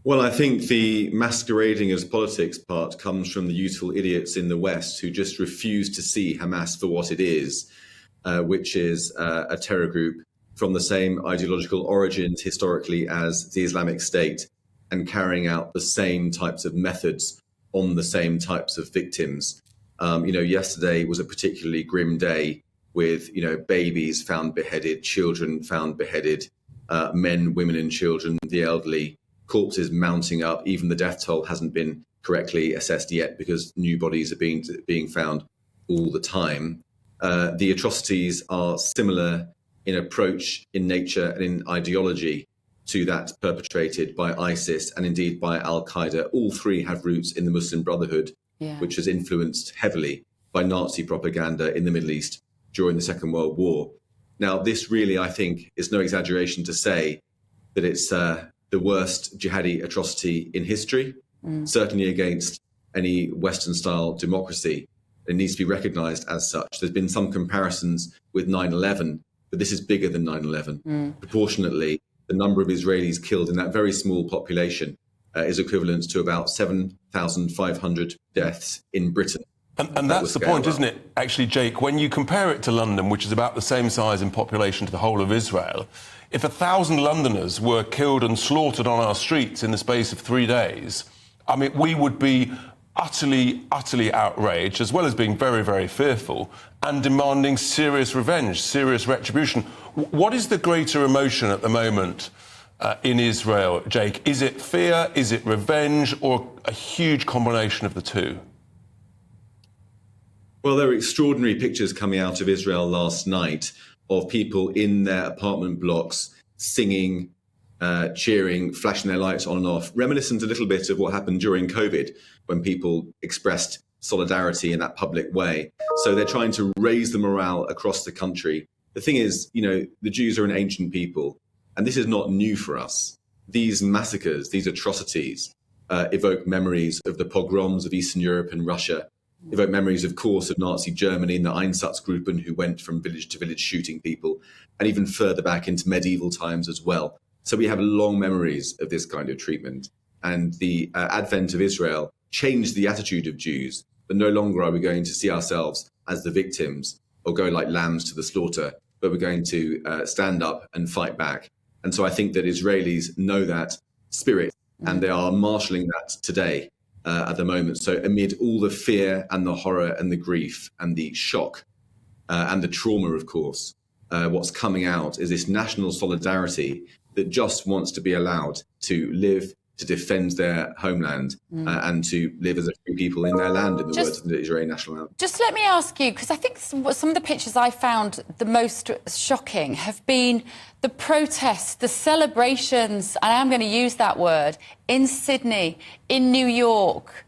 Well, I think the masquerading as politics part comes from the useful idiots in the West who just refuse to see Hamas for what it is, which is a terror group from the same ideological origins historically as the Islamic State, and carrying out the same types of methods on the same types of victims. Yesterday was a particularly grim day with, babies found beheaded, children found beheaded, men, women and children, the elderly, corpses mounting up. Even the death toll hasn't been correctly assessed yet because new bodies are being found all the time. The atrocities are similar in approach, in nature and in ideology to that perpetrated by ISIS and indeed by Al-Qaeda. All three have roots in the Muslim Brotherhood, which was influenced heavily by Nazi propaganda in the Middle East during the Second World War. Now, this really, I think, is no exaggeration to say that it's the worst jihadi atrocity in history, certainly against any Western-style democracy. It needs to be recognized as such. There's been some comparisons with 9/11, but this is bigger than 9/11. Proportionately, the number of Israelis killed in that very small population is equivalent to about 7,500 deaths in Britain. And that's the point, isn't it, actually, Jake? When you compare it to London, which is about the same size in population to the whole of Israel, if 1,000 Londoners were killed and slaughtered on our streets in the space of 3 days, I mean, we would be utterly outraged, as well as being very, very fearful and demanding serious revenge, serious retribution. What is the greater emotion at the moment in Israel, Jake? Is it fear, is it revenge, or a huge combination of the two? Well, there were extraordinary pictures coming out of Israel last night of people in their apartment blocks singing, cheering, flashing their lights on and off, reminiscent a little bit of what happened during COVID when people expressed solidarity in that public way. So they're trying to raise the morale across the country. The thing is, the Jews are an ancient people, and this is not new for us. These massacres, these atrocities, evoke memories of the pogroms of Eastern Europe and Russia, evoke memories, of course, of Nazi Germany and the Einsatzgruppen who went from village to village shooting people, and even further back into medieval times as well. So we have long memories of this kind of treatment. And the advent of Israel changed the attitude of Jews, but no longer are we going to see ourselves as the victims or go like lambs to the slaughter, but we're going to stand up and fight back. And so I think that Israelis know that spirit, and they are marshalling that today. At the moment. So amid all the fear and the horror and the grief and the shock and the trauma, of course, what's coming out is this national solidarity that just wants to be allowed to live, to defend their homeland and to live as a free people in their land, in the words of the Israeli national anthem. Just let me ask you, because I think some of the pictures I found the most shocking have been the protests, the celebrations, and I'm going to use that word, in Sydney, in New York,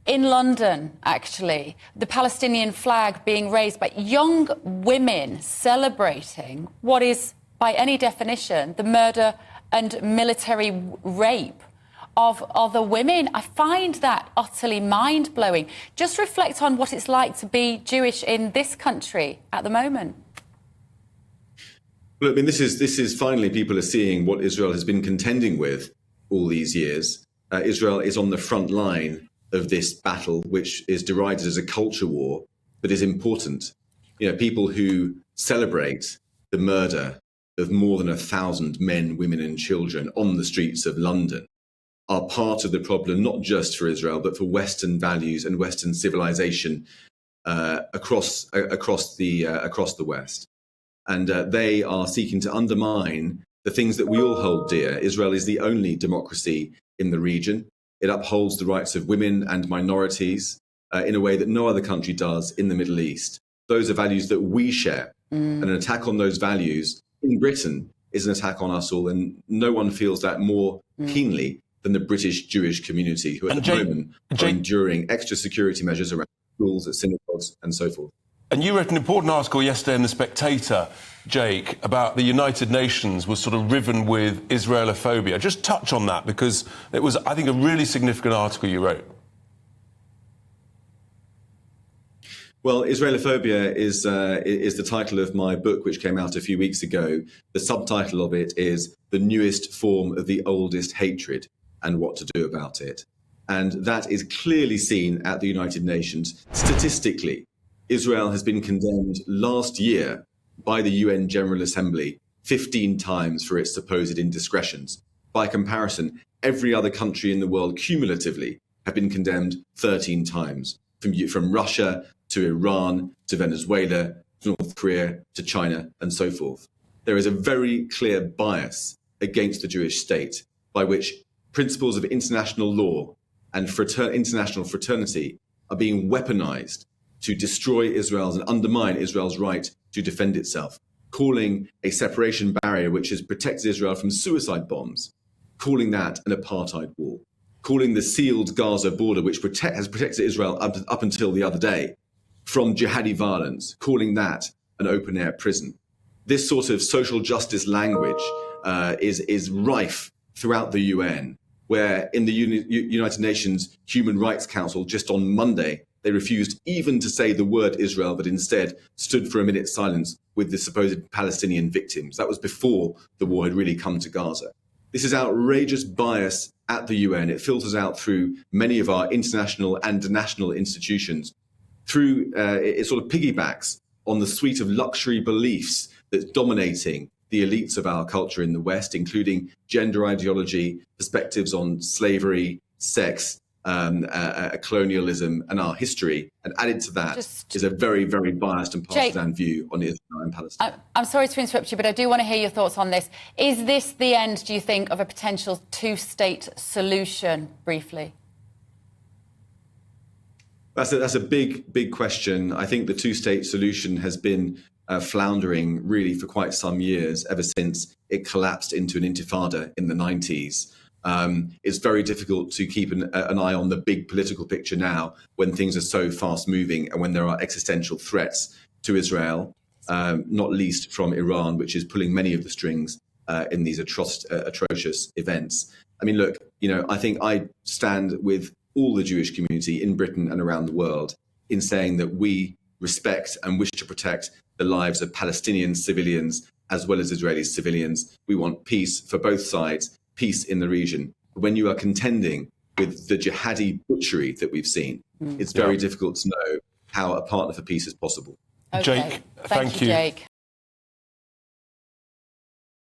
in London, actually, the Palestinian flag being raised by young women celebrating what is, by any definition, the murder and military rape of other women. I find that utterly mind-blowing. Just reflect on what it's like to be Jewish in this country at the moment. Well, I mean, this is finally people are seeing what Israel has been contending with all these years. Israel is on the front line of this battle, which is derided as a culture war, but is important. People who celebrate the murder of more than 1,000 men, women and children on the streets of London are part of the problem, not just for Israel, but for Western values and Western civilization across the West. And they are seeking to undermine the things that we all hold dear. Israel is the only democracy in the region. It upholds the rights of women and minorities in a way that no other country does in the Middle East. Those are values that we share. And an attack on those values in Britain is an attack on us all. And no one feels that more keenly than the British Jewish community, who at the moment are enduring extra security measures around schools, at synagogues and so forth. And you wrote an important article yesterday in The Spectator, Jake, about the United Nations was sort of riven with Israelophobia. Just touch on that, because it was, I think, a really significant article you wrote. Well, Israelophobia is the title of my book, which came out a few weeks ago. The subtitle of it is The Newest Form of the Oldest Hatred. and what to do about it. And that is clearly seen at the United Nations. Statistically, Israel has been condemned last year by the UN General Assembly 15 times for its supposed indiscretions. By comparison, every other country in the world cumulatively have been condemned 13 times, from Russia to Iran to Venezuela to North Korea to China and so forth. There is a very clear bias against the Jewish state by which principles of international law and international fraternity are being weaponized to destroy Israel's and undermine Israel's right to defend itself, calling a separation barrier which has protected Israel from suicide bombs, calling that an apartheid wall, calling the sealed Gaza border, which has protected Israel up until the other day, from jihadi violence, calling that an open-air prison. This sort of social justice language is rife throughout the UN, where in the United Nations Human Rights Council just on Monday, they refused even to say the word Israel, but instead stood for a minute's silence with the supposed Palestinian victims. That was before the war had really come to Gaza. This is outrageous bias at the UN. It filters out through many of our international and national institutions. It sort of piggybacks on the suite of luxury beliefs that's dominating the elites of our culture in the West, including gender ideology, perspectives on slavery, sex, colonialism, and our history. And added to that is a very, very biased and partisan view on Israel and Palestine. I'm sorry to interrupt you, but I do want to hear your thoughts on this. Is this the end, do you think, of a potential two-state solution, briefly? That's a big question. I think the two-state solution has been floundering really for quite some years, ever since it collapsed into an intifada in the 90s. It's very difficult to keep an eye on the big political picture now when things are so fast moving and when there are existential threats to Israel, not least from Iran, which is pulling many of the strings in these atrocious events. I mean, look, I think I stand with all the Jewish community in Britain and around the world in saying that we respect and wish to protect the lives of Palestinian civilians as well as Israeli civilians. We want peace for both sides, peace in the region. When you are contending with the jihadi butchery that we've seen, it's very difficult to know how a partner for peace is possible. Okay. Jake, thank you. Jake.